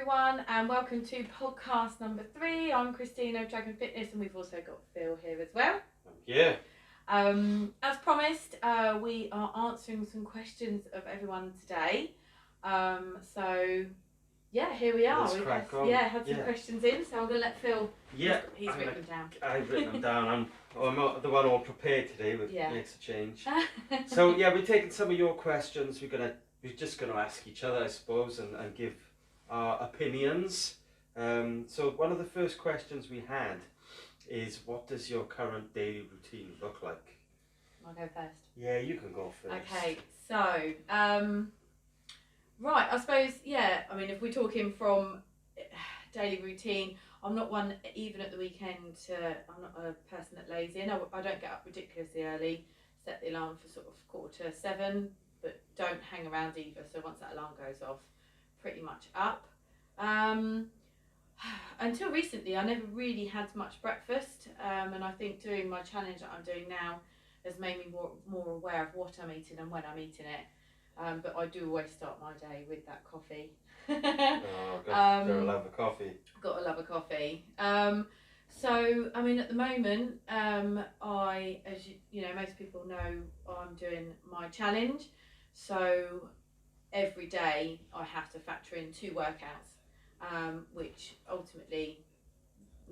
everyone, and welcome to podcast number 3. I'm Christina of Dragon Fitness, and we've also got Phil here as well. Yeah. As promised, we are answering some questions of everyone today. So yeah, here we are. Let's crack on. Had some questions in, so I'm going to let Phil. Yeah. He's written them down. I've written them down. I'm not the one all prepared today, which makes a change. So So we're taking some of your questions. We're just gonna ask each other, I suppose, and give our opinions. So one of the first questions we had is, what does your current daily routine look like? I'll go first. Yeah, you can go first. Okay, so right, I suppose, I mean, if we're talking from daily routine, I'm not one, even at the weekend, I'm not a person that lays in. I don't get up ridiculously early, set the alarm for sort of 6:45, but don't hang around either. So once that alarm goes off, pretty much up. Until recently, I never really had much breakfast, and I think doing my challenge that I'm doing now has made me more aware of what I'm eating and when I'm eating it. But I do always start my day with that coffee. Gotta love a coffee. Gotta love a coffee. So I mean, at the moment, I, as you know, most people know, I'm doing my challenge. So every day I have to factor in 2 workouts, which ultimately,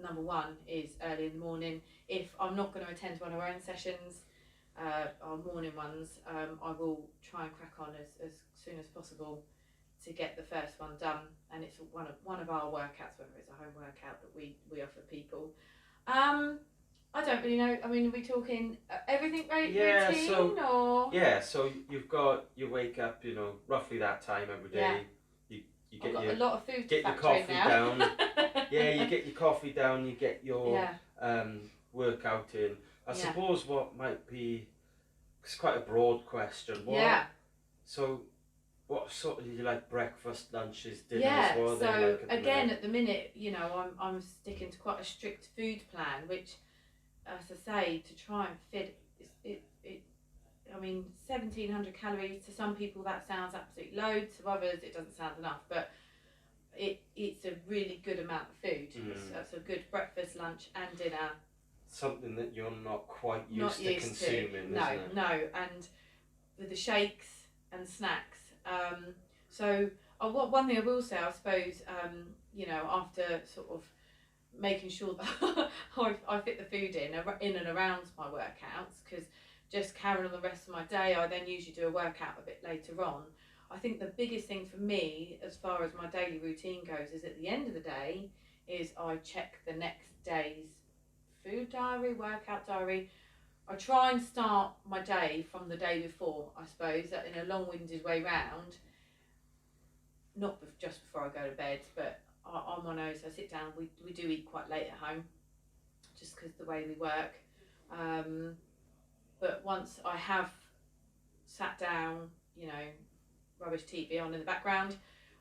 number one is early in the morning. If I'm not going to attend one of our own sessions, our morning ones, I will try and crack on as soon as possible to get the first one done, and it's one of our workouts, whether it's a home workout that we offer people. I don't really know. I mean, are we talking everything routine or? Yeah, so you wake up, roughly that time every day. You get a lot of food. Get your coffee down. You get your coffee down. You get your workout in. I suppose what might be, it's quite a broad question. So, what sort of, do you like breakfast, lunches, dinners? What are they like at the minute, I'm sticking to quite a strict food plan, which, as I say, to try and fit it. I mean, 1,700 calories, to some people that sounds absolutely loads, to others it doesn't sound enough, but it's a really good amount of food. It's a good breakfast, lunch and dinner. Something that you're not quite used to consuming, isn't it? No, and with the shakes and snacks. So one thing I will say, I suppose, after sort of making sure that I fit the food in and around my workouts, because just carrying on the rest of my day, I then usually do a workout a bit later on. I think the biggest thing for me, as far as my daily routine goes, is at the end of the day, is I check the next day's food diary, workout diary. I try and start my day from the day before, I suppose, that in a long-winded way round. Not just before I go to bed, but I'm one of those, I sit down, we do eat quite late at home, just because the way we work. But once I have sat down, rubbish TV on in the background,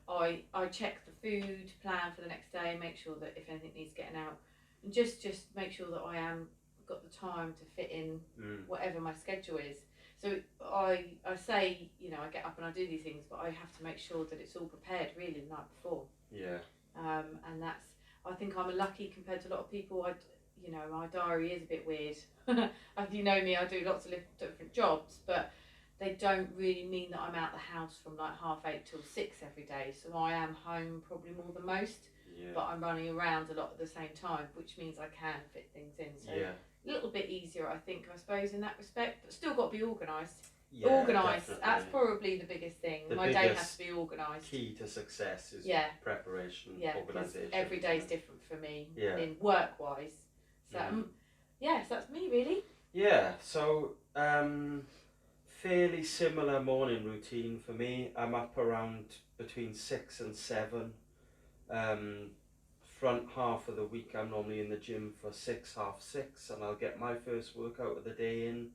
I check the food plan for the next day, make sure that if anything needs getting out, and just make sure that I am got the time to fit in whatever my schedule is. So I say, I get up and I do these things, but I have to make sure that it's all prepared really the night before. Yeah. And that's, I think I'm lucky compared to a lot of people. My diary is a bit weird. If you know me, I do lots of different jobs, but they don't really mean that I'm out the house from like 8:30 till 6 every day. So I am home probably more than most, but I'm running around a lot at the same time, which means I can fit things in. So a little bit easier, I think, I suppose, in that respect, but still got to be organised. Organised, that's probably the biggest thing. My day has to be organised. Key to success is preparation, organisation. Every day is different for me in work-wise. So, so that's me, really. Yeah, so fairly similar morning routine for me. I'm up around between 6 and 7. Front half of the week I'm normally in the gym for 6, half 6, and I'll get my first workout of the day in.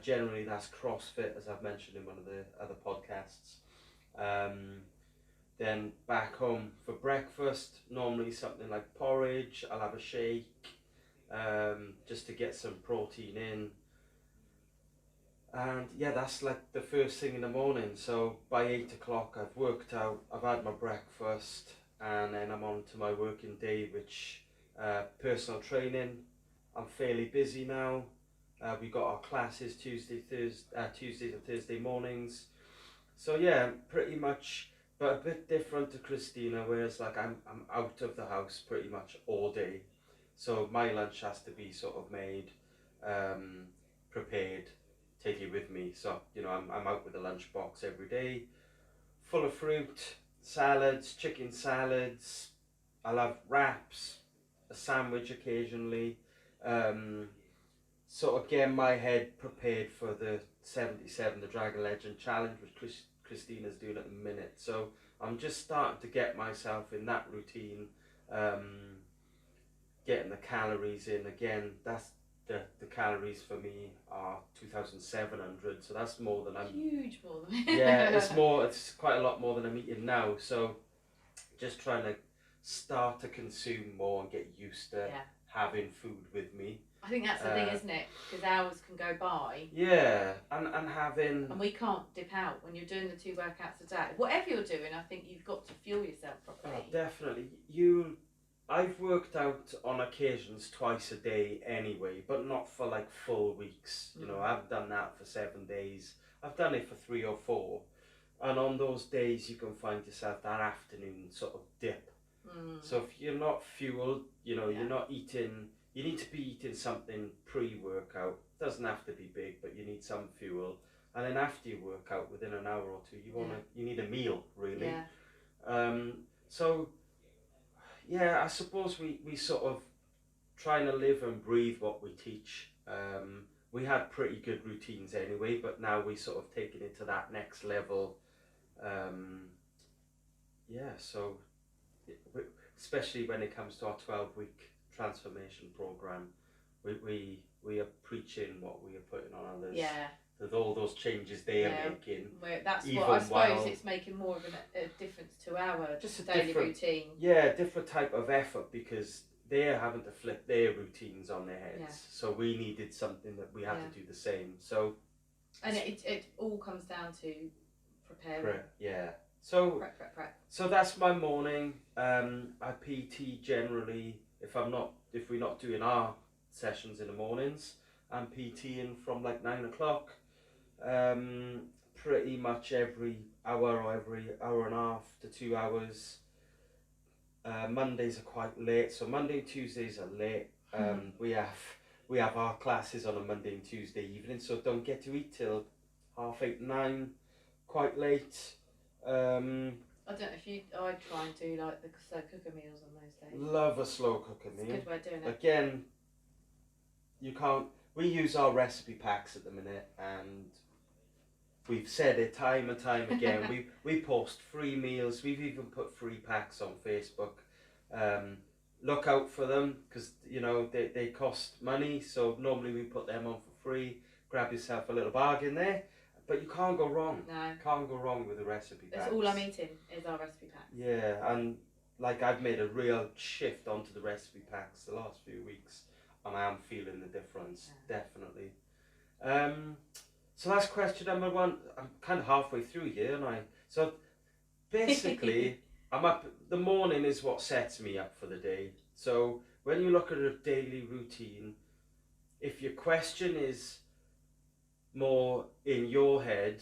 Generally that's CrossFit, as I've mentioned in one of the other podcasts. Then back home for breakfast, normally something like porridge. I'll have a shake, just to get some protein in. And that's like the first thing in the morning. So by 8 o'clock I've worked out, I've had my breakfast, and then I'm on to my working day, which personal training. I'm fairly busy now. We got our classes Tuesdays and Thursday mornings. So yeah, pretty much, but a bit different to Christina, whereas like I'm out of the house pretty much all day. So my lunch has to be sort of made, prepared, take it with me. So, you know, I'm out with a lunch box every day, full of fruit, salads, chicken salads. I'll have wraps, a sandwich occasionally. Sort of get my head prepared for the 77, the Dragon Legend Challenge, which Christina's doing at the minute. So I'm just starting to get myself in that routine, getting the calories in. Again, that's the calories for me are 2,700, so that's more than I'm... Huge more than yeah, it's quite a lot more than I'm eating now. So just trying to start to consume more and get used to having food with me. I think that's the thing, isn't it? Because hours can go by. Yeah, and having... And we can't dip out when you're doing the 2 workouts a day. Whatever you're doing, I think you've got to fuel yourself properly. Oh, definitely. I've worked out on occasions twice a day anyway, but not for like full weeks. You know, I haven't done that for 7 days. I've done it for 3 or 4. And on those days, you can find yourself that afternoon sort of dip. So if you're not fueled, you know, you're not eating... You need to be eating something pre-workout. Doesn't have to be big, but you need some fuel. And then after you work out, within an hour or two, you need a meal, really. So, yeah, I suppose we sort of trying to live and breathe what we teach. We had pretty good routines anyway, but now we sort of taking it to that next level. So especially when it comes to our 12-week transformation program, we are preaching what we are putting on others. With all those changes they are making. That's what I suppose it's making more of a difference to our just daily routine. Yeah, different type of effort, because they're having to flip their routines on their heads. So we needed something that we had to do the same. So and it all comes down to preparing. So prep. So that's my morning. I PT generally if we're not doing our sessions in the mornings. I'm PTing from like 9 o'clock. Pretty much every hour or every hour and a half to 2 hours. Mondays are quite late, so Monday and Tuesdays are late. We have our classes on a Monday and Tuesday evening, so don't get to eat till 8:30, 9, quite late. I don't know I try and do like the slow cooker meals on those days. Love a slow cooker meal. It's a good way of doing it. Again, you can't. We use our recipe packs at the minute, and we've said it time and time again. we post free meals. We've even put free packs on Facebook. Look out for them, because you know they cost money. So normally we put them on for free. Grab yourself a little bargain there. But you can't go wrong. No. Can't go wrong with the recipe packs. That's all I'm eating is our recipe packs. Yeah, and like I've made a real shift onto the recipe packs the last few weeks, and I am feeling the difference, definitely. So that's question number 1. I'm kind of halfway through here, and so basically I'm up. The morning is what sets me up for the day. So when you look at a daily routine, if your question is more in your head,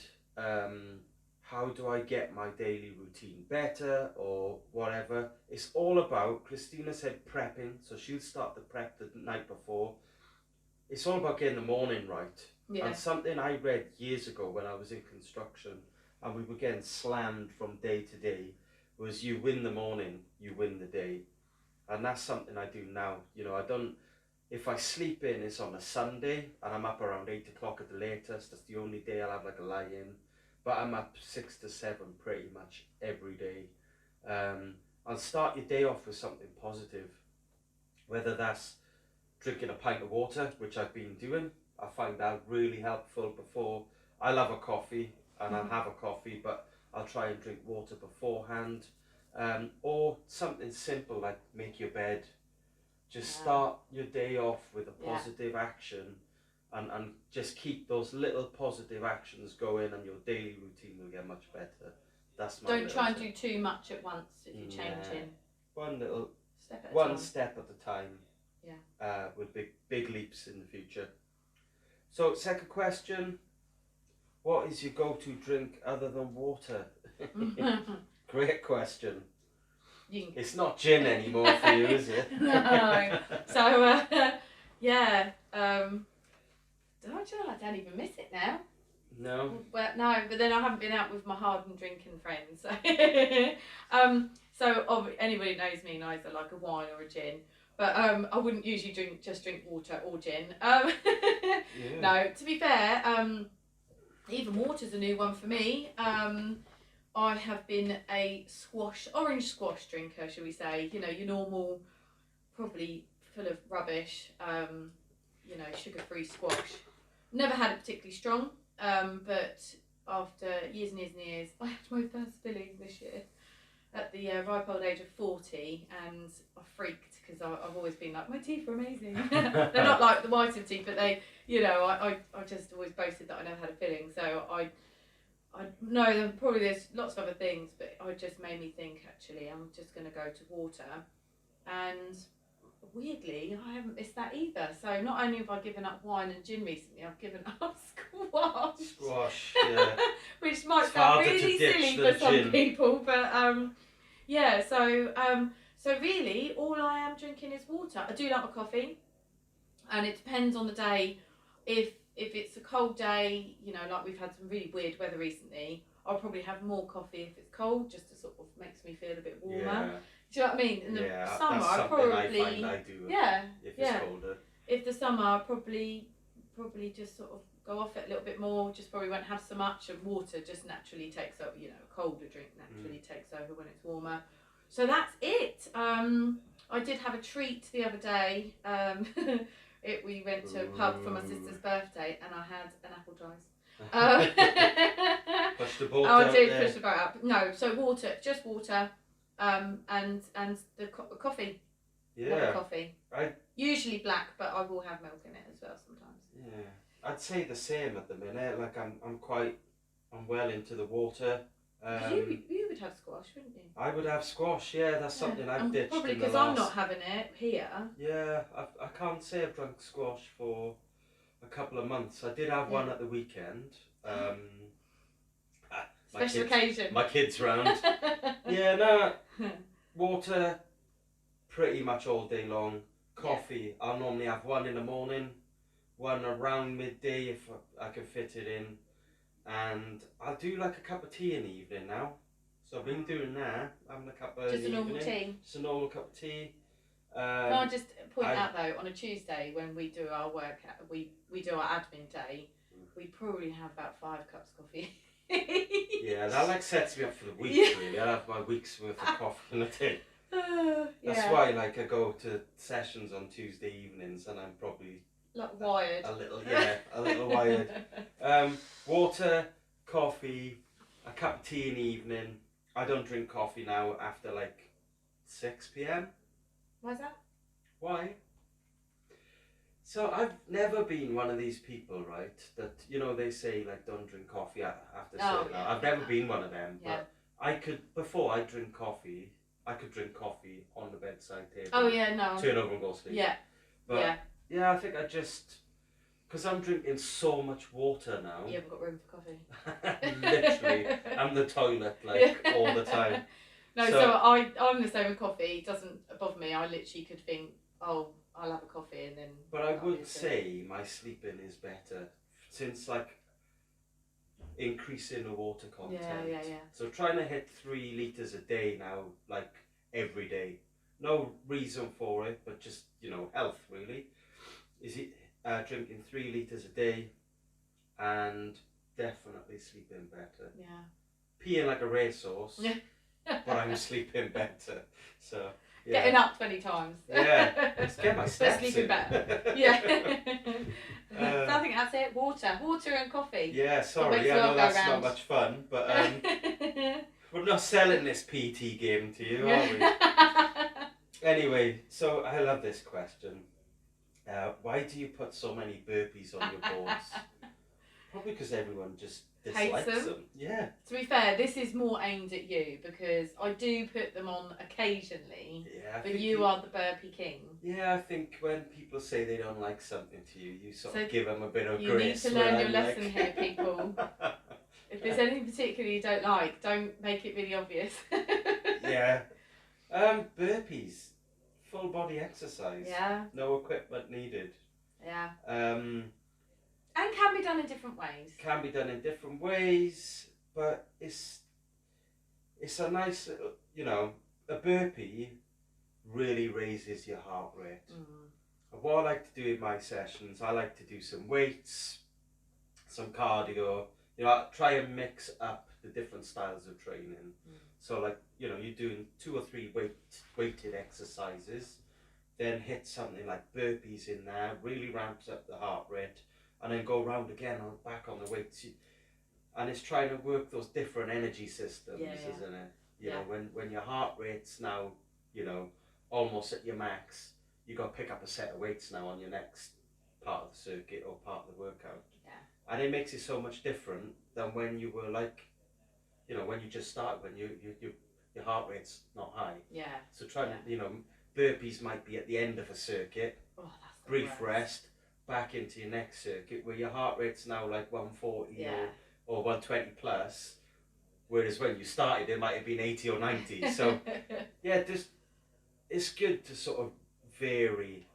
how do I get my daily routine better or whatever, it's all about, Christina said prepping, so she'll start the prep the night before. It's all about getting the morning right. And something I read years ago when I was in construction and we were getting slammed from day to day was, you win the morning, you win the day. And that's something I do now. You know, if I sleep in, it's on a Sunday and I'm up around 8 o'clock at the latest. That's the only day I'll have like a lie in. But I'm up 6 to 7 pretty much every day. I'll start your day off with something positive. Whether that's drinking a pint of water, which I've been doing. I find that really helpful before. I love a coffee and I'll have a coffee, but I'll try and drink water beforehand. Or something simple like make your bed. Just start your day off with a positive action, and just keep those little positive actions going, and your daily routine will get much better. That's my Don't try and tip. do too much at once if you're changing. One little Step at a one time. step at a time. Yeah. With big leaps in the future. So, second question: what is your go-to drink other than water? Great question. It's not gin anymore for you, is it? No. So, yeah. I don't even miss it now. No. Well, no, but then I haven't been out with my hardened drinking friends. So anybody who knows me knows I like a wine or a gin. But I wouldn't usually drink water or gin. Yeah. No, to be fair, even water's a new one for me. I have been a orange squash drinker, shall we say? You know, your normal, probably full of rubbish. Sugar-free squash. Never had it particularly strong, but after years and years and years, I had my first filling this year at the ripe old age of 40, and I freaked because I've always been like, my teeth are amazing. They're not like the white of teeth, but they, I just always boasted that I never had a filling. So I know probably there's lots of other things, but it just made me think, actually, I'm just going to go to water. And weirdly, I haven't missed that either. So not only have I given up wine and gin recently, I've given up squash. Squash, yeah. Which might It's sound harder to really ditch silly than for some gin. people, but yeah. So really, all I am drinking is water. I do like my coffee, and it depends on the day. If it's a cold day, like we've had some really weird weather recently, I'll probably have more coffee if it's cold, just to sort of makes me feel a bit warmer. Yeah. Do you know what I mean? In the summer, that's I something probably I find I do if it's colder. If the summer, I probably just sort of go off it a little bit more. Just probably won't have so much, and water just naturally takes over. A colder drink naturally takes over when it's warmer. So that's it. I did have a treat the other day. We went to a pub for my sister's birthday, and I had an apple diced. Push the boat I out did there. push the boat up. No, so water, just water, and the coffee. Yeah. Love a coffee. Usually black, but I will have milk in it as well sometimes. Yeah, I'd say the same at the minute. Like I'm well into the water. You would have squash, wouldn't you? I would have squash. Yeah, that's something I've ditched. Probably because I'm not having it here. Yeah, I can't say I've drunk squash for a couple of months. I did have one at the weekend. Special occasion. My kids round. Yeah, no. Water, pretty much all day long. Coffee, I'll normally have one in the morning, one around midday if I can fit it in, and I'll do like a cup of tea in the evening now. So I've been doing that, having a cup of just a normal tea. Just a normal cup of tea. Can I just point out though, on a Tuesday when we do our work, we do our admin day, we probably have about 5 cups of coffee. Yeah, that like sets me up for the week really. I have my week's worth of coffee in a day. That's why like I go to sessions on Tuesday evenings and I'm probably like wired. A little wired. Water, coffee, a cup of tea in the evening. I don't drink coffee now after like 6 p.m. Why's that? Why? So I've never been one of these people, right? That they say like don't drink coffee after certain hour. I've never been one of them. Yeah. But before I drink coffee, I could drink coffee on the bedside table. Oh yeah, no. Turn over and go to sleep. Yeah. But yeah, I think because I'm drinking so much water now. You haven't got room for coffee. Literally, I'm the toilet all the time. No, so I'm the same with coffee. It doesn't bother me. I literally could think, oh, I'll have a coffee and then. But I would say my sleeping is better since increasing the water content. Yeah. So trying to hit 3 litres a day now, like every day. No reason for it, but just health really. Is it drinking 3 litres a day, and definitely sleeping better. Yeah. Peeing like a racehorse. Yeah. But I'm sleeping better. So. Yeah. Getting up 20 times. Yeah, let's get my steps sleeping in. better. Yeah. So I think that's it. Water and coffee. Yeah, sorry, I know that's not much fun, but we're not selling this PT game to you, are we? Anyway, so I love this question. Why do you put so many burpees on your boards? Probably because everyone just dislikes them. Yeah. To be fair, this is more aimed at you because I do put them on occasionally. Yeah. But you are the burpee king. Yeah, I think when people say they don't like something to you, you sort of give them a bit of you grace. You need to learn your lesson here, people. If there's anything particular you don't like, don't make it really obvious. Yeah. Burpees, full body exercise. Yeah. No equipment needed. Yeah. And can be done in different ways. Can be done in different ways, but it's a nice, a burpee really raises your heart rate. And what I like to do in my sessions, I like to do some weights, some cardio. I try and mix up the different styles of training. So like, you're doing 2 or 3 weighted exercises, then hit something like burpees in there, really ramps up the heart rate, and then go round again back on the weights. And it's trying to work those different energy systems, isn't it? You know, when your heart rate's now, almost at your max, you got to pick up a set of weights now on your next part of the circuit or part of the workout. Yeah. And it makes it so much different than when you were like, when you just started, when your heart rate's not high. Yeah. So try to, burpees might be at the end of a circuit, brief rest, back into your next circuit where your heart rate's now like 140 or 120 plus, whereas when you started it might have been 80 or 90. So yeah, it's good to sort of vary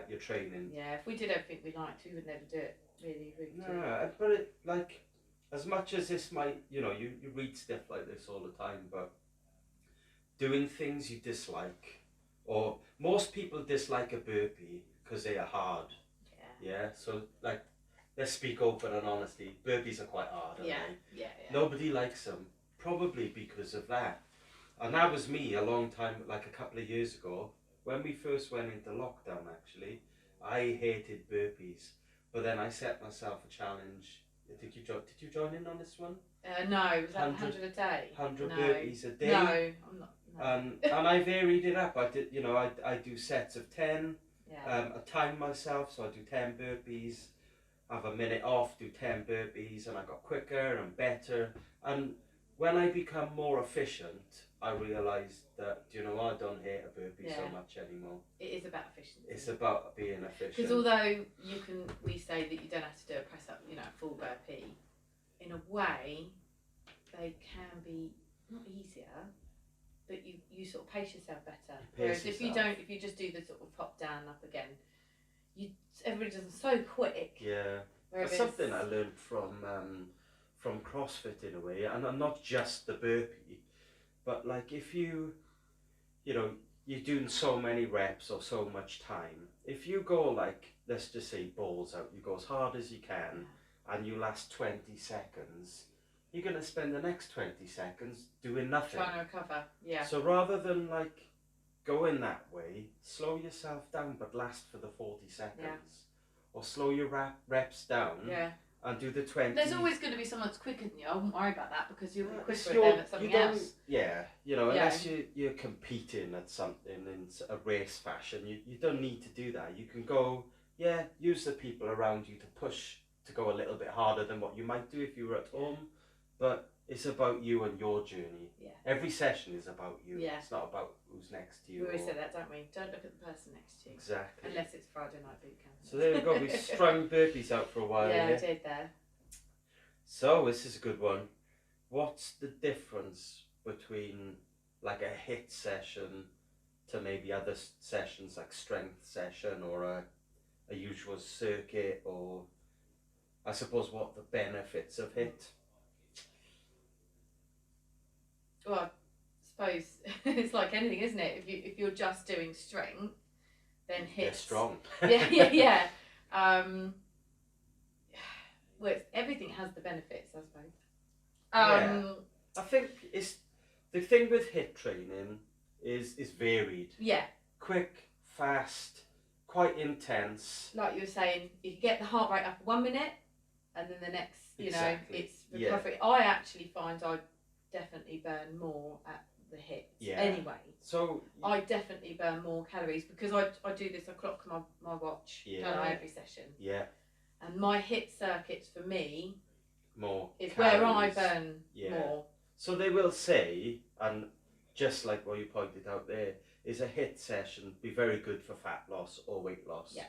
your training. Yeah, if we did everything we liked, we would never do it. Really. No, but it, like, as much as this might, you read stuff like this all the time, but doing things you dislike, or most people dislike a burpee because they are hard. Yeah. So like, let's speak open and honestly. Burpees are quite hard, aren't they? Yeah. Nobody likes them, probably because of that. And that was me a long time, like a couple of years ago, when we first went into lockdown. Actually, I hated burpees, but then I set myself a challenge. Did you join in on this one? No, was that 100 a day? 100 burpees a day. No, I'm not. No. And I varied it up. I did, I do sets of 10. I time myself, so I do 10 burpees, have a minute off, do 10 burpees, and I got quicker and better. And when I become more efficient, I realised that, I don't hate a burpee so much anymore. It is about efficiency. It's about being efficient. Because although we say that you don't have to do a press up, a full burpee, in a way, they can be not easier, but you sort of pace yourself better. Whereas if you just do the sort of pop down up again, everybody does them so quick. Yeah. That's something I learned from CrossFit in a way, and not just the burpee, but like if you're doing so many reps or so much time, if you go like, let's just say balls out, you go as hard as you can, and you last 20 seconds, you're going to spend the next 20 seconds doing nothing. Trying to recover, yeah. So rather than like going that way, slow yourself down but last for the 40 seconds. Yeah. Or slow your reps down and do the 20. There's always going to be someone that's quicker than you. I won't worry about that because you'll be quicker at them at something else. Yeah, unless you're competing at something in a race fashion, you don't need to do that. You can go, use the people around you to push to go a little bit harder than what you might do if you were at home. But it's about you and your journey. Yeah. Every session is about you. Yeah. It's not about who's next to you. We always say that, don't we? Don't look at the person next to you. Exactly. Unless it's Friday night boot camp. So there we go. We strung burpees out for a while. Yeah, I did there. So this is a good one. What's the difference between like a HIIT session to maybe other sessions like strength session or a usual circuit, or I suppose what the benefits of HIIT? Well, I suppose it's like anything, isn't it? If you're just doing strength, then HIIT. They're strong. Yeah. Well, everything has the benefits, I suppose. I think it's the thing with HIIT training is varied. Yeah. Quick, fast, quite intense. Like you were saying, you get the heart rate up 1 minute, and then the next, it's recovery. Yeah. I actually find I definitely burn more at the HIIT anyway. So I definitely burn more calories because I do this, I clock my watch every session. Yeah. And my HIIT circuits for me more It's calories. where I burn Yeah. more. So they will say, and just like what you pointed out there, is a HIIT session be very good for fat loss or weight loss. Yeah.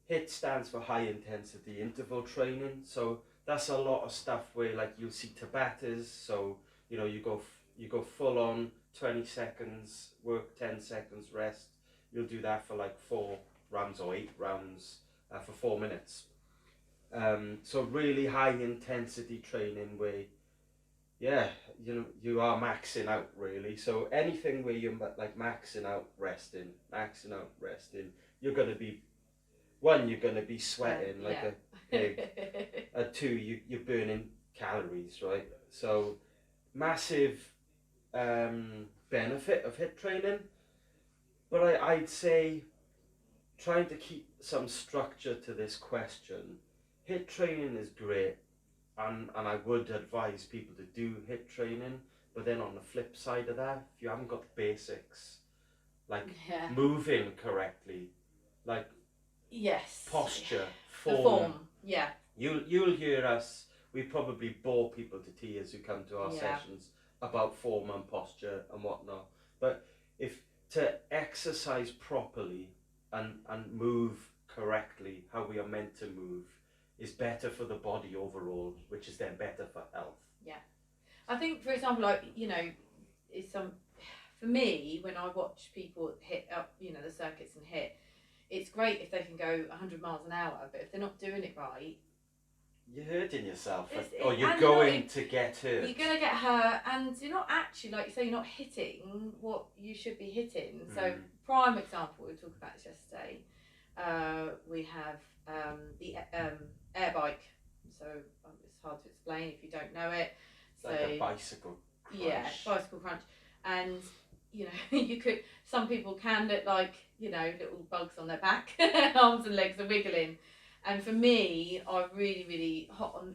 HIIT stands for high intensity interval training. So that's a lot of stuff where like you'll see Tabatas. So you know you go full on 20 seconds work, 10 seconds rest. You'll do that for like 4 rounds or 8 rounds for 4 minutes. So really high intensity training where you are maxing out really. So anything where you're like maxing out resting, you're gonna be sweating like a pig. And 2, you're burning calories, right? So massive benefit of HIIT training, but I'd say trying to keep some structure to this question. HIIT training is great, and I would advise people to do HIIT training, but then on the flip side of that, if you haven't got the basics, like moving correctly, like posture, form. Yeah. You'll hear us, we probably bore people to tears who come to our sessions about form and posture and whatnot. But if to exercise properly and move correctly, how we are meant to move, is better for the body overall, which is then better for health. Yeah. I think, for example, like, you know, for me, when I watch people hit up, you know, the circuits and HIIT, it's great if they can go 100 miles an hour, but if they're not doing it right, you're hurting yourself, or you're going to get hurt. You're going to get hurt, and you're not actually, like you say, you're not hitting what you should be hitting. So, prime example, we were talking about this yesterday. We have the air bike. So it's hard to explain if you don't know it. It's like a bicycle crunch. Yeah, bicycle crunch, and you know, some people can look like, you know, little bugs on their back, arms and legs are wiggling. And for me, I'm really, really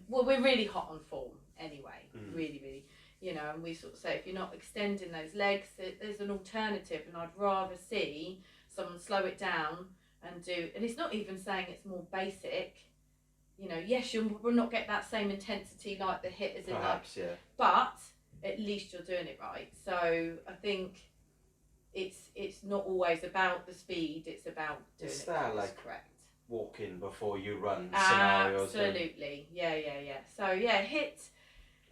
we're really hot on form anyway, really, really, you know, and we sort of say if you're not extending those legs, there's an alternative, and I'd rather see someone slow it down and it's not even saying it's more basic, you know, yes, you'll not get that same intensity like the HIIT as in perhaps, but at least you're doing it right. So I think it's not always about the speed, it's about doing it like correct. Walking before you run scenarios. Absolutely, yeah. So HIIT.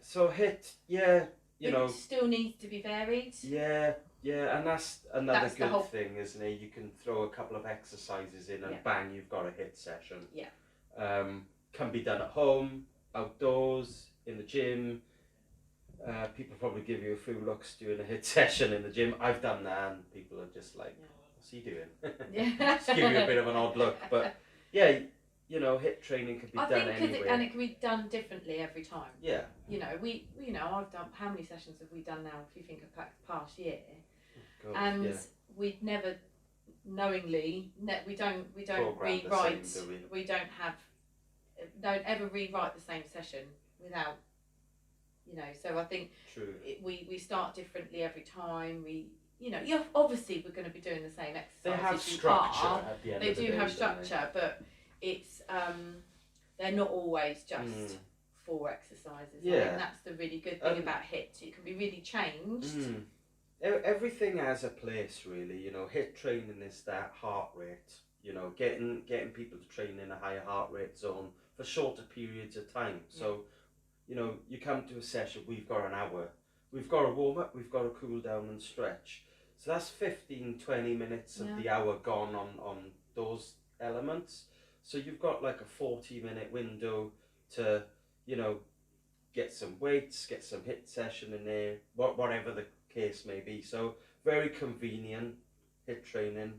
So HIIT, you know, still needs to be varied. Yeah, and that's another good thing, isn't it? You can throw a couple of exercises in and bang, you've got a HIIT session. Yeah. Can be done at home, outdoors, in the gym. People probably give you a few looks doing a HIIT session in the gym. I've done that, and people are just like, what's he doing? Just give you a bit of an odd look, but yeah, you know, HIIT training can be done anywhere. And it can be done differently every time. Yeah. You know, I've done, how many sessions have we done now, if you think of past year? God, and we'd never knowingly, we don't rewrite, don't ever rewrite the same session without, you know, so I think we start differently every time. Obviously we're going to be doing the same exercises. They have structure at the end They of the day. do have structure, but it's they're not always just 4 exercises. Yeah. I think that's the really good thing about HIIT. It can be really changed. Everything has a place, really. You know, HIIT training is that heart rate. You know, getting people to train in a higher heart rate zone for shorter periods of time. So, you know, you come to a session, we've got an hour. We've got a warm up, we've got a cool down and stretch. So that's 15-20 minutes of the hour gone on those elements. So you've got like a 40-minute window to, you know, get some weights, get some HIIT session in there, whatever the case may be. So very convenient HIIT training,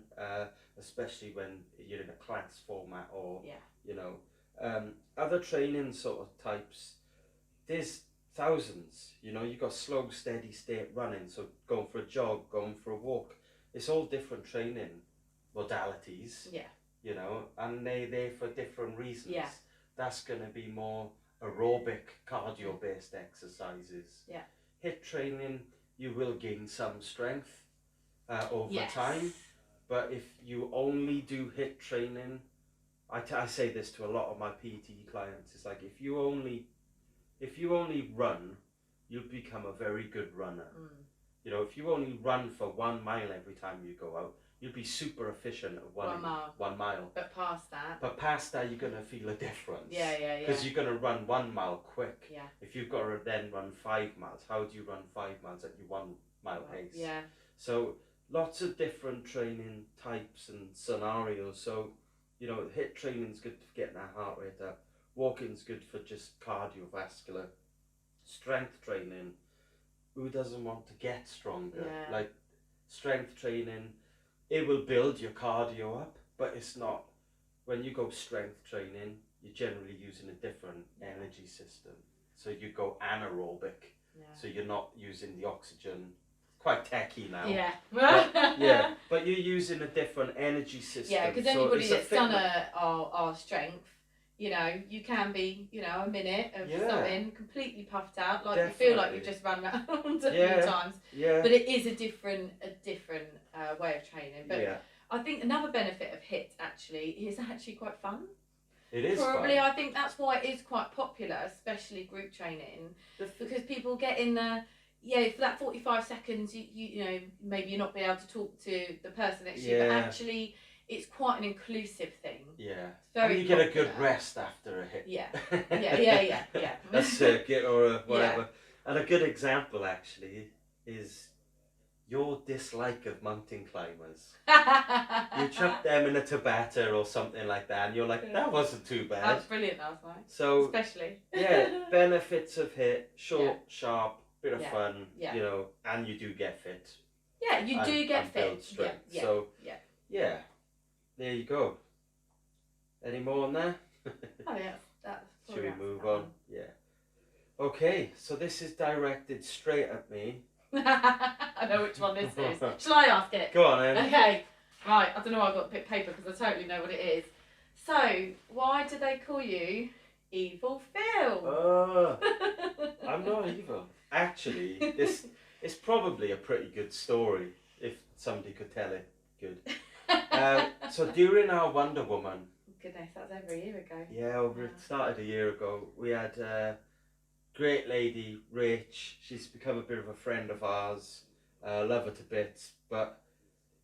especially when you're in a class format or, you know, other training sort of types. There's thousands, you know, you've got slow, steady state running, so going for a jog, going for a walk. It's all different training modalities, you know, and they're there for different reasons. Yeah. That's going to be more aerobic, cardio-based exercises. Yeah. HIIT training, you will gain some strength over time, but if you only do HIIT training I say this to a lot of my PT clients. It's like if you only run, you'll become a very good runner. You know, if you only run for 1 mile every time you go out, you'll be super efficient at 1 mile. But past that, you're gonna feel a difference. Yeah. Because you're gonna run 1 mile quick. Yeah. If you've got to then run 5 miles, how do you run 5 miles at your 1 mile pace? Yeah. So lots of different training types and scenarios. So, you know, HIIT training's good for getting our heart rate up. Walking's good for just cardiovascular. Strength training, who doesn't want to get stronger? Yeah. Like strength training, it will build your cardio up, but it's not. When you go strength training, you're generally using a different energy system. So you go anaerobic. Yeah. So you're not using the oxygen. Quite techie now. Yeah. But you're using a different energy system. Yeah, because anybody that's done our strength, you know, you can be, you know, a minute of something completely puffed out, like you feel like you've just run around a few times. Yeah. But it is a different way of training. But I think another benefit of HIIT actually is quite fun. It is probably fun. I think that's why it is quite popular, especially group training, because people get in the for that 45 seconds you know, maybe you're not being able to talk to the person next to you, but actually it's quite an inclusive thing. Yeah. Very and you get a good rest after a HIIT. Yeah. A circuit or a whatever. Yeah. And a good example actually is your dislike of mountain climbers. You chuck them in a Tabata or something like that and you're like, that wasn't too bad. That's brilliant last night. So especially. Benefits of HIIT, short, sharp, bit of fun, you know, and you do get fit. Yeah, you do get fit. So there you go. Any more on that? Oh yeah, that's should we move on? Yeah. Okay, so this is directed straight at me. I know which one this is. Shall I ask it? Go on then. Okay. Right, I don't know why I've got a paper because I totally know what it is. So, why do they call you Evil Phil? I'm not evil. Actually, this is probably a pretty good story if somebody could tell it good. So during our Wonder Woman... Goodness, that was over a year ago. Yeah, it started a year ago. We had a great lady, Rach. She's become a bit of a friend of ours. Love her to bits. But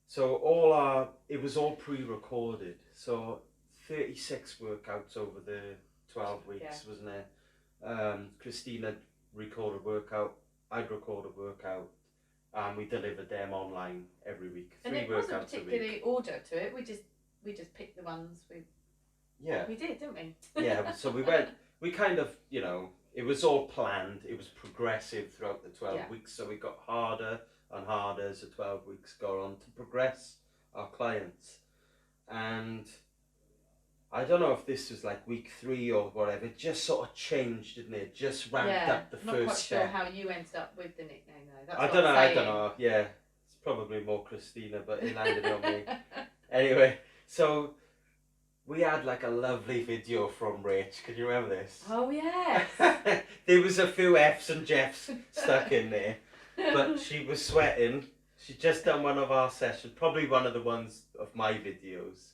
so it was all pre-recorded. So 36 workouts over the 12 weeks, wasn't it? Christina recorded a workout. I'd record a workout. And we delivered them online every week. And it wasn't particularly order to it. We just picked the ones we did, didn't we? Yeah. So we kind of, you know, it was all planned. It was progressive throughout the 12 weeks. So we got harder and harder as the 12 weeks go on to progress our clients. And I don't know if this was like week 3 or whatever. It just sort of changed, didn't it? Just ramped up the first step. I'm not quite sure how you ended up with the nickname though. I don't know. Yeah, it's probably more Christina, but it landed on me. Anyway, so we had like a lovely video from Rach. Can you remember this? Oh yes. There was a few F's and Jeffs stuck in there, but she was sweating. She'd just done one of our sessions, probably one of the ones of my videos.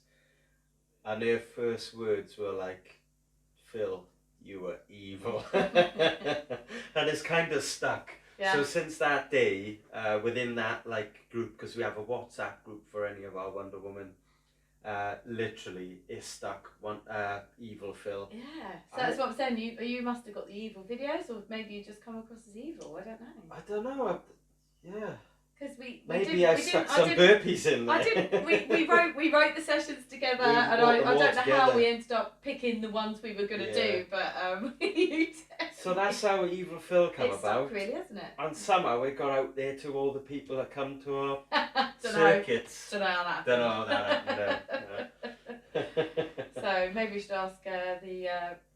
And her first words were like, "Phil, you were evil." And it's kind of stuck. Yeah. So since that day, within that like group, because we have a WhatsApp group for any of our Wonder Woman, literally is stuck. Evil Phil. Yeah. So that's what I'm saying. You must have got the evil videos, or maybe you just come across as evil. I don't know. Yeah. Because I stuck some burpees in there. We wrote the sessions together, and I don't know how we ended up picking the ones we were going to do, but so that's how Evil Phil came about. It's really, isn't it? And somehow it got out there to all the people that come to our circuits. Don't know how that happened. So maybe we should ask the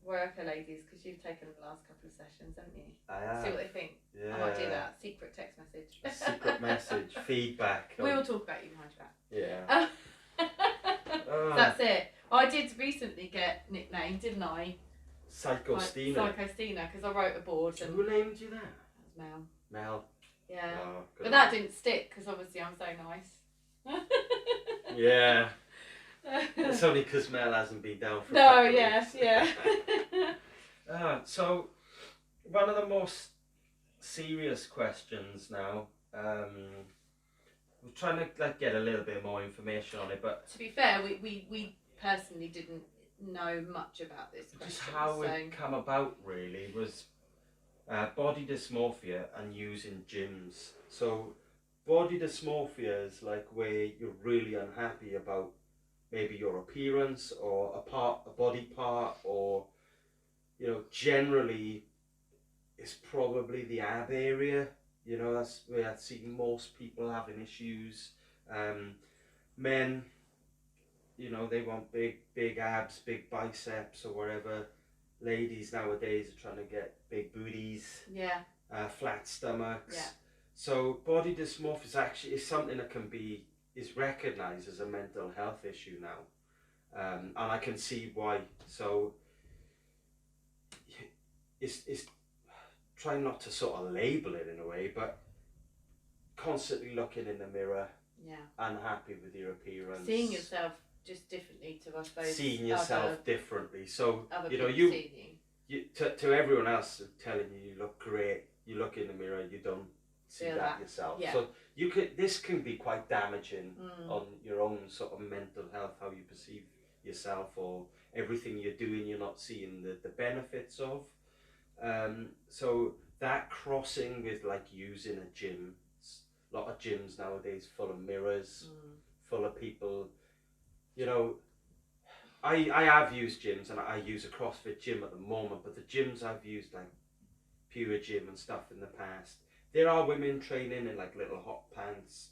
worker ladies, because you've taken the last couple of sessions, haven't you? I have. See what they think. Yeah. I might do that. Secret text message. A secret message. Feedback. We will talk about you behind your back. Yeah. That's it. I did recently get nicknamed, didn't I? Psycho Stina. Psycho Stina, because I wrote a board. And who named you that? That was Mel. Mel. Yeah. But that didn't stick, because obviously I'm so nice. Yeah. It's only because Mel hasn't been down for a No, couple of yes, weeks. yeah. So, one of the most serious questions now. We're trying to like get a little bit more information on it, but to be fair, we personally didn't know much about this question. just how it come about really was body dysmorphia and using gyms. So, body dysmorphia is like where you're really unhappy about maybe your appearance or a body part, or generally it's probably the ab area. That's where I see most people having issues. Men, they want big abs, big biceps or whatever. Ladies nowadays are trying to get big booties, flat stomachs. Yeah. So body dysmorphia is something that is recognised as a mental health issue now, and I can see why. So it's trying not to sort of label it in a way, but constantly looking in the mirror, unhappy with your appearance, seeing yourself just differently to, I suppose, seeing yourself differently. So other you to everyone else telling you look great, you look in the mirror, you don't see that yourself. Yeah. So this can be quite damaging on your own sort of mental health, how you perceive yourself, or everything you're doing you're not seeing the benefits of. So that crossing with like using a gym, a lot of gyms nowadays full of mirrors, full of people. I have used gyms, and I use a CrossFit gym at the moment, but the gyms I've used, like Pure Gym and stuff in the past, there are women training in like little hot pants,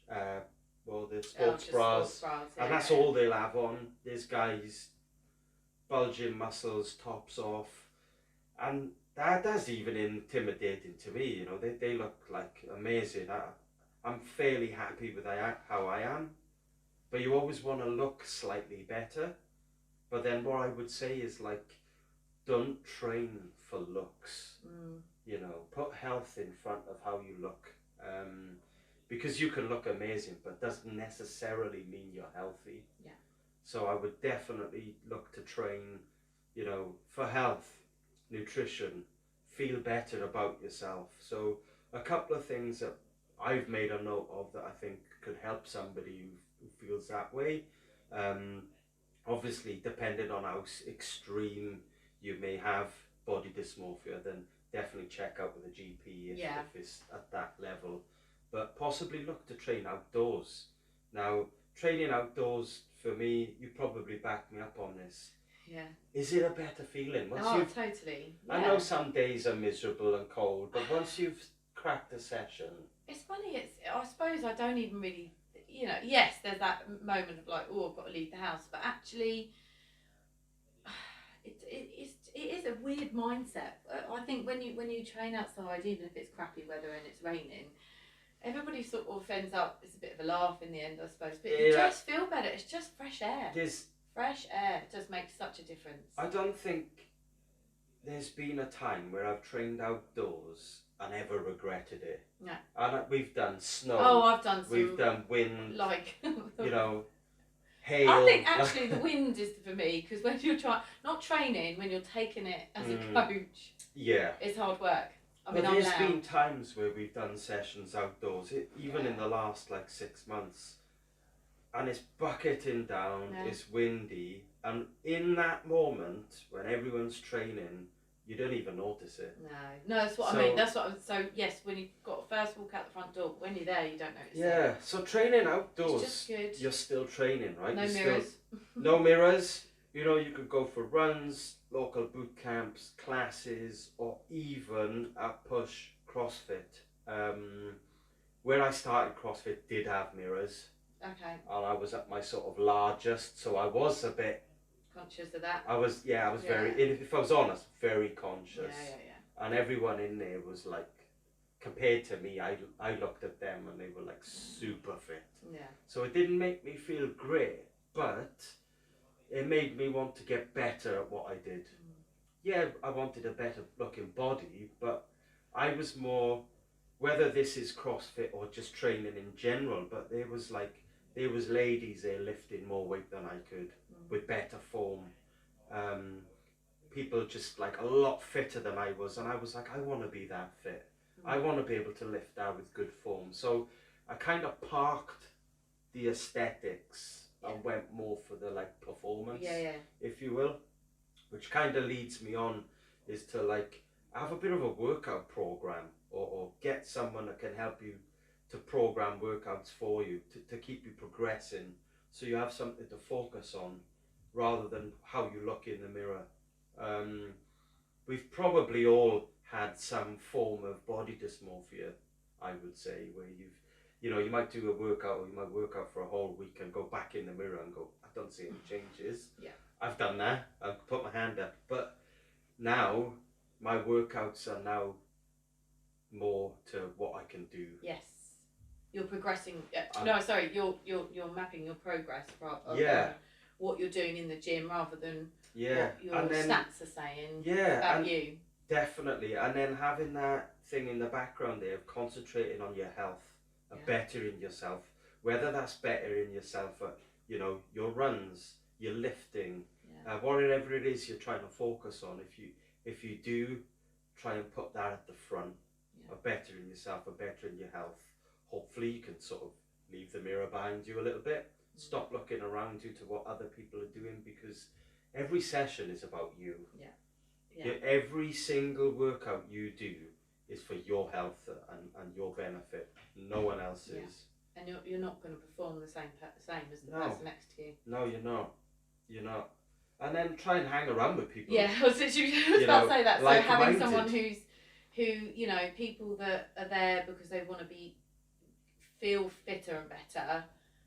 the sports bras, and that's all they'll have on. There's guys bulging muscles, tops off, and that's even intimidating to me. They look like amazing. I'm fairly happy with how I am, but you always want to look slightly better. But then what I would say is like, don't train for looks. Put health in front of how you look, because you can look amazing, but doesn't necessarily mean you're healthy. Yeah. So I would definitely look to train, for health, nutrition, feel better about yourself. So a couple of things that I've made a note of that I think could help somebody who feels that way. Obviously, depending on how extreme you may have body dysmorphia, then definitely check out with a GP if it's at that level. But possibly look to train outdoors. Now, training outdoors, for me, you probably back me up on this. Yeah. Is it a better feeling? Totally. Yeah. I know some days are miserable and cold, but once you've cracked a session... It's funny, I suppose I don't even really... yes, there's that moment of like, oh, I've got to leave the house, but actually, it is a weird mindset. I think when you train outside, even if it's crappy weather and it's raining, everybody sort of ends up, it's a bit of a laugh in the end, I suppose, but you just feel better. It's just fresh air. Fresh air just makes such a difference. I don't think there's been a time where I've trained outdoors and ever regretted it. No. And we've done snow. Oh, I've done some. We've done wind. Like, hail. I think actually the wind is for me, because when you're not training, when you're taking it as a coach, it's hard work. There's been times where we've done sessions outdoors, even in the last like 6 months, and it's bucketing down, it's windy, and in that moment when everyone's training, you don't even notice it. No, that's what I mean. So yes, when you've got to first walk out the front door, but when you're there, you don't notice it. Yeah, so training outdoors, it's just good. You're still training, right? No mirrors. No mirrors. You could go for runs, local boot camps, classes, or even at Push CrossFit. Where I started CrossFit did have mirrors. Okay. And I was at my sort of largest, so I was a bit conscious of that. I was very, if I was honest, very conscious. Yeah. And everyone in there was like, compared to me, I looked at them and they were like super fit. Yeah. So it didn't make me feel great, but it made me want to get better at what I did. Yeah, I wanted a better looking body, but I was more, whether this is CrossFit or just training in general, but there was like there was ladies there lifting more weight than I could with better form. People just like a lot fitter than I was, and I was like, I want to be that fit. I want to be able to lift that with good form. So I kind of parked the aesthetics and went more for the like performance, if you will, which kind of leads me on is to like have a bit of a workout program, or get someone that can help you to program workouts for you to keep you progressing, so you have something to focus on rather than how you look in the mirror. We've probably all had some form of body dysmorphia, I would say, where you might do a workout, or you might work out for a whole week and go back in the mirror and go, I don't see any changes. Yeah. I've done that. I've put my hand up. But now my workouts are now more to what I can do. Yes. You're progressing. You're mapping your progress yeah. what you're doing in the gym rather than yeah. what your stats are saying about you. Definitely. And then having that thing in the background there of concentrating on your health and bettering yourself, whether that's bettering yourself at, your runs, your lifting, whatever it is you're trying to focus on. If you do try and put that at the front, of bettering yourself, of bettering your health, hopefully you can sort of leave the mirror behind you a little bit, stop looking around you to what other people are doing, because every session is about you. Every single workout you do is for your health and your benefit. No one else's. And you're not going to perform the same as the person next to you. No, you're not. And then try and hang around with people. Yeah, I was about to say that. So having someone who people that are there because they want to feel fitter and better,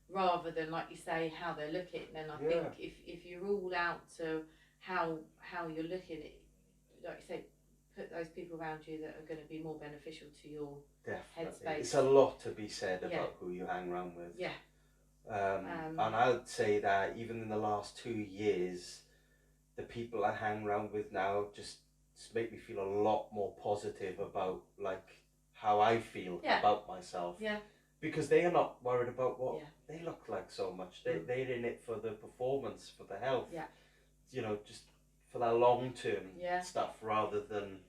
rather than, like you say, how they're looking. And I think if you're all out to how you're looking, like you say, put those people around you that are going to be more beneficial to your headspace. It's a lot to be said about who you hang around with. Yeah. And I'd say that even in the last 2 years, the people I hang around with now just make me feel a lot more positive about like how I feel about myself. Yeah. Because they are not worried about what they look like so much. They're in it for the performance, for the health. Yeah. Just for that long-term stuff rather than,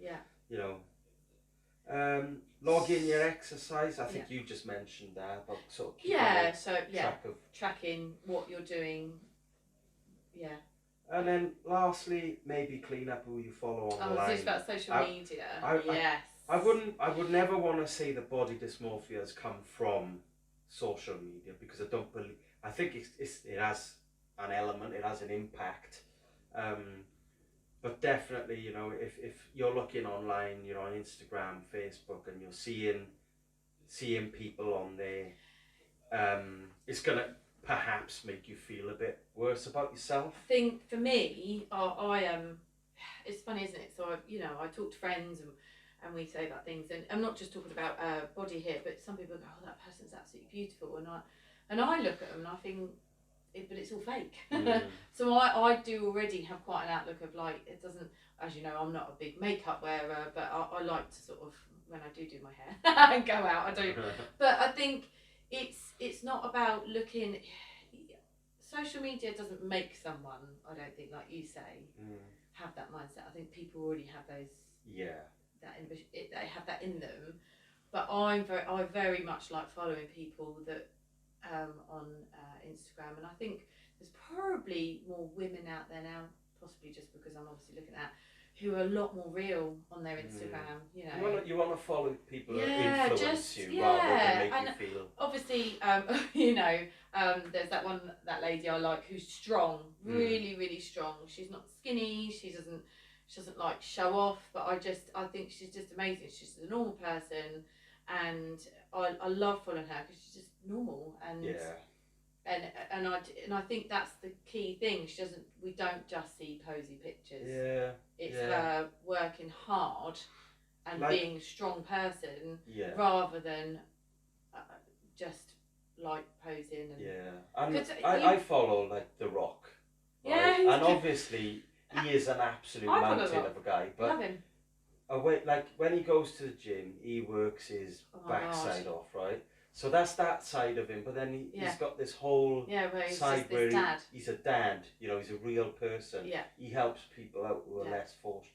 log in your exercise. I think you just mentioned that about sort of keeping track of tracking what you're doing. Yeah. And then lastly, maybe clean up who you follow online. I was just about social media. I would never want to say that body dysmorphia has come from social media, because I think it has an element, it has an impact. But definitely, if you're looking online, on Instagram, Facebook, and you're seeing people on there, it's gonna perhaps make you feel a bit worse about yourself. I think for me, I am. It's funny, isn't it? So I talk to friends and we say about things, and I'm not just talking about body here, but some people go, "Oh, that person's absolutely beautiful," and I look at them and I think, but it's all fake. So I do already have quite an outlook of like, it doesn't, as you know, I'm not a big makeup wearer, but I like to sort of, when I do my hair and go out, I do. But I think it's not about looking. Social media doesn't make someone, I don't think, like you say, have that mindset. I think people already have those. Yeah. They have that in them, but I very much like following people that on Instagram, and I think there's probably more women out there now, possibly just because I'm obviously looking at, who are a lot more real on their Instagram. You want to follow people that influence you rather than make you feel. Obviously, there's that lady I like who's strong, really, really strong. She's not skinny. She doesn't like show off, but I think she's just amazing. She's just a normal person, and I love following her because she's just normal, and I think that's the key thing. We don't just see posy pictures. It's her working hard and being a strong person, rather than just like posing. And I follow like The Rock, right? And obviously he is an absolute mountain of a guy, but love him. Like when he goes to the gym, he works his backside off, right? So that's that side of him, but then he's got this whole where he's side just where this dad. he's a dad, you know, he's a real person. Yeah. He helps people out who are less fortunate.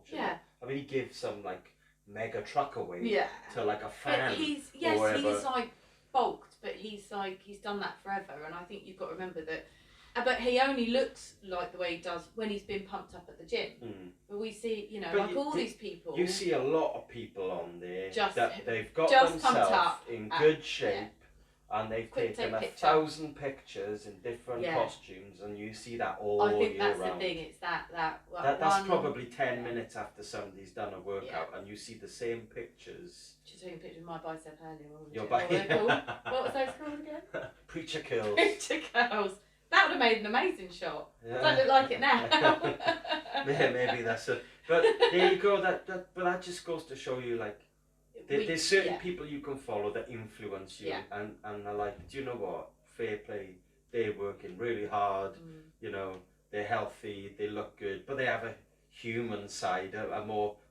Yeah. I mean, he gives some like mega truck away to like a fan. But he's like bulked, but he's done that forever, and I think you've got to remember that. But he only looks like the way he does when he's been pumped up at the gym. But we see, you know, like all these people. You see a lot of people on there that they've got themselves in good shape, and they've taken 1,000 pictures in different costumes, and you see that all year round. I think that's the thing. It's that's probably 10 minutes after somebody's done a workout, and you see the same pictures. She's taking a picture of my bicep earlier. What was those called again? Preacher curls. Preacher curls. That would have made an amazing shot. Yeah. Don't look like it now. Yeah, maybe that's it. But there you go. But that just goes to show you, like, there's certain people you can follow that influence you, and are like, do you know what? Fair play. They're working really hard. You know, they're healthy. They look good, but they have a human side,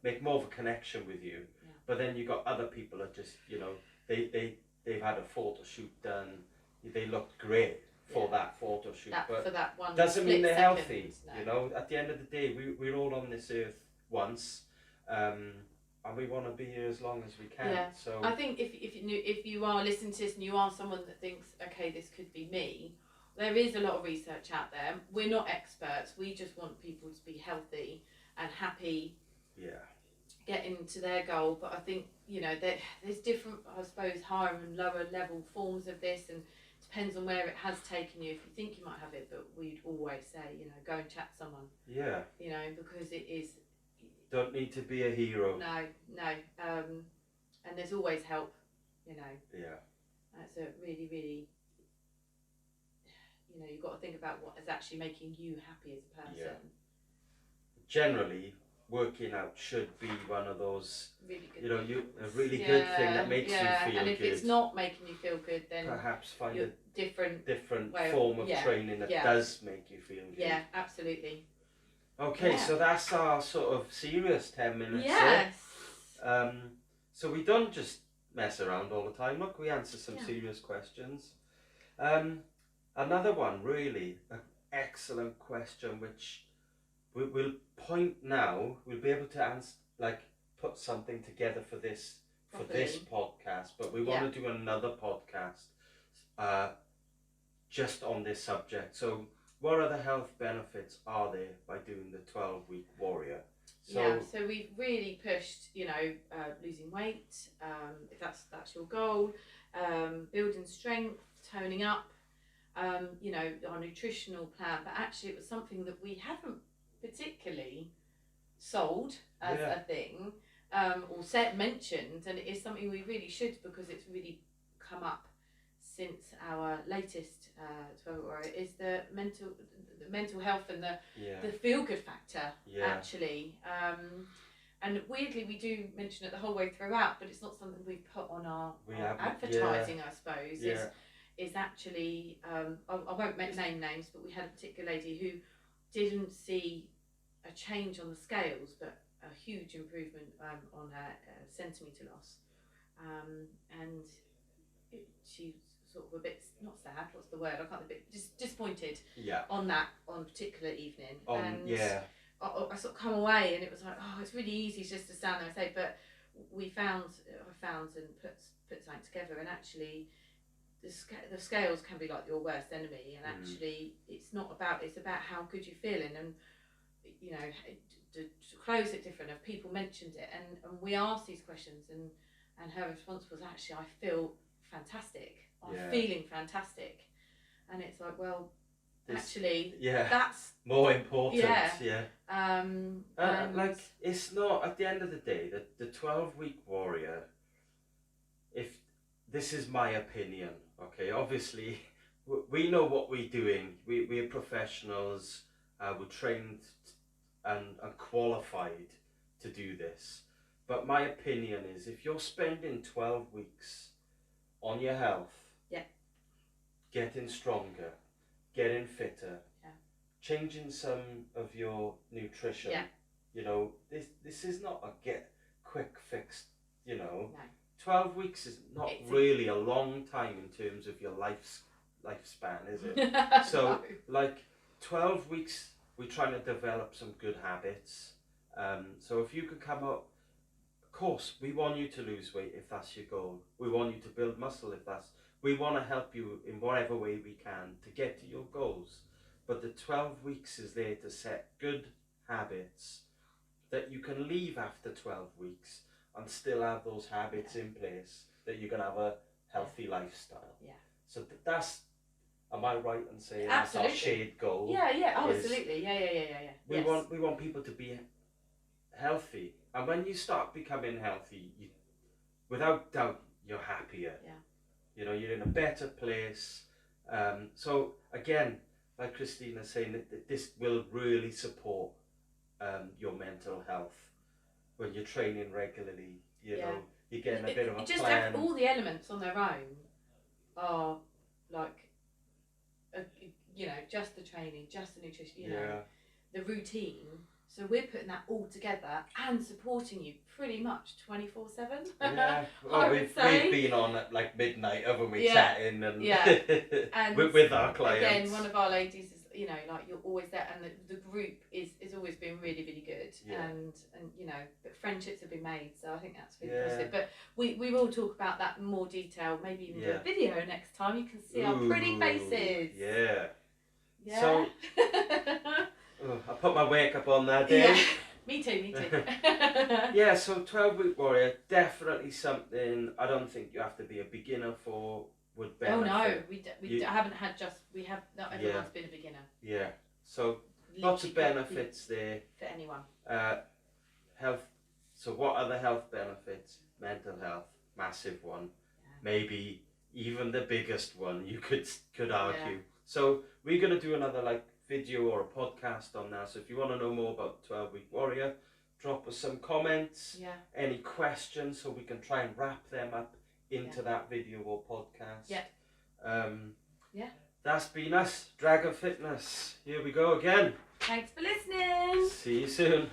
make more of a connection with you. Yeah. But then you got other people that just, you know, they've had a photo shoot done. They looked great for that photo shoot, but for that one doesn't mean they're healthy. No. You know, at the end of the day, we're all on this earth once, and we want to be here as long as we can. Yeah. So I think if you are listening to this and you are someone that thinks, okay, this could be me, there is a lot of research out there. We're not experts. We just want people to be healthy and happy. Yeah. Getting to their goal, but I think, you know, there's different, I suppose, higher and lower level forms of this, and depends on where it has taken you. If you think you might have it, but we'd always say, you know, go and chat to someone. Yeah. You know, because it is. Don't need to be a hero. No. And there's always help, you know. Yeah. That's a really, really, you know, you've got to think about what is actually making you happy as a person. Yeah. Generally, working out should be one of those, really good, you know, a really good thing that makes you feel good. And if it's not making you feel good, then perhaps find a different form of training that does make you feel good. Yeah, absolutely. Okay, so that's our sort of serious 10 minutes. Yes. So we don't just mess around all the time. Look, we answer some serious questions. Another one, really, an excellent question, which we'll point now. We'll be able to answer, like, put something together for this podcast, but we want to do another podcast just on this subject. So what other health benefits are there by doing the 12-week warrior? So we've really pushed, you know, losing weight, if that's your goal, building strength, toning up, you know, our nutritional plan, but actually it was something that we haven't particularly sold as a thing, or mentioned, and it is something we really should, because it's really come up since our latest 12 warrior, is the mental health and the feel good factor, actually. And weirdly, we do mention it the whole way throughout, but it's not something we've put on our advertising, I suppose. Is actually, I won't name names, but we had a particular lady who didn't see a change on the scales, but a huge improvement on her centimetre loss. And she was sort of a bit, not sad, what's the word? I can't, a bit disappointed on that on a particular evening. I sort of come away and it was like, oh, it's really easy just to stand there and say, but I found and put something together, and actually the scales can be like your worst enemy, and actually it's about how good you're feeling. And you know, to close it different, if people mentioned it and we asked these questions, and her response was, actually, I feel fantastic, I'm feeling fantastic. And it's like, well, actually, that's more important. Like, it's not, at the end of the day, the 12-week warrior, if this is my opinion, okay, obviously we know what we're doing, we're professionals, we're trained and qualified to do this, but my opinion is, if you're spending 12 weeks on your health, getting stronger, getting fitter, changing some of your nutrition, you know, this is not a quick fix, you know. 12 weeks is not really a long time in terms of your lifespan, is it? So, no. like 12 weeks, we're trying to develop some good habits. So if you could come up, of course, we want you to lose weight if that's your goal. We want you to build muscle if that's. We want to help you in whatever way we can to get to your goals. But the 12 weeks is there to set good habits that you can leave after 12 weeks and still have those habits in place that you can have a healthy lifestyle. Yeah. So that's, am I right in saying absolutely. That's our shared goal? Yeah, oh, absolutely. Yeah. We want people to be healthy, and when you start becoming healthy, without doubt, you're happier. Yeah. You know, you're in a better place. So again, like Christina's saying, that this will really support your mental health when you're training regularly. You know, you're getting a bit of a just plan. All the elements on their own are like, you know, just the training, just the nutrition, you know, the routine. So we're putting that all together and supporting you pretty much 24/7. Yeah, well, we've been on at like midnight, haven't we, chatting and, and with our clients. Again, one of our ladies is, you know, like you're always there, and the group is always been really, really good, and you know, but friendships have been made, so I think that's really positive. But we will talk about that in more detail, maybe even do a video next time. You can see our pretty faces. Yeah. So. I put my wake up on that day. Yeah, me too. Yeah, so 12-week warrior, definitely something I don't think you have to be a beginner for, would benefit. Oh no, we haven't had not everyone's been a beginner. Yeah, so lots of benefits there. For anyone. Health, so what are the health benefits? Mental health, massive one. Yeah. Maybe even the biggest one, you could argue. Yeah. So we're going to do another video or a podcast on that. So if you want to know more about 12-week warrior, drop us some comments. Yeah. Any questions, so we can try and wrap them up into that video or podcast. Yeah. That's been us, Dragon Fitness. Here we go again. Thanks for listening. See you soon.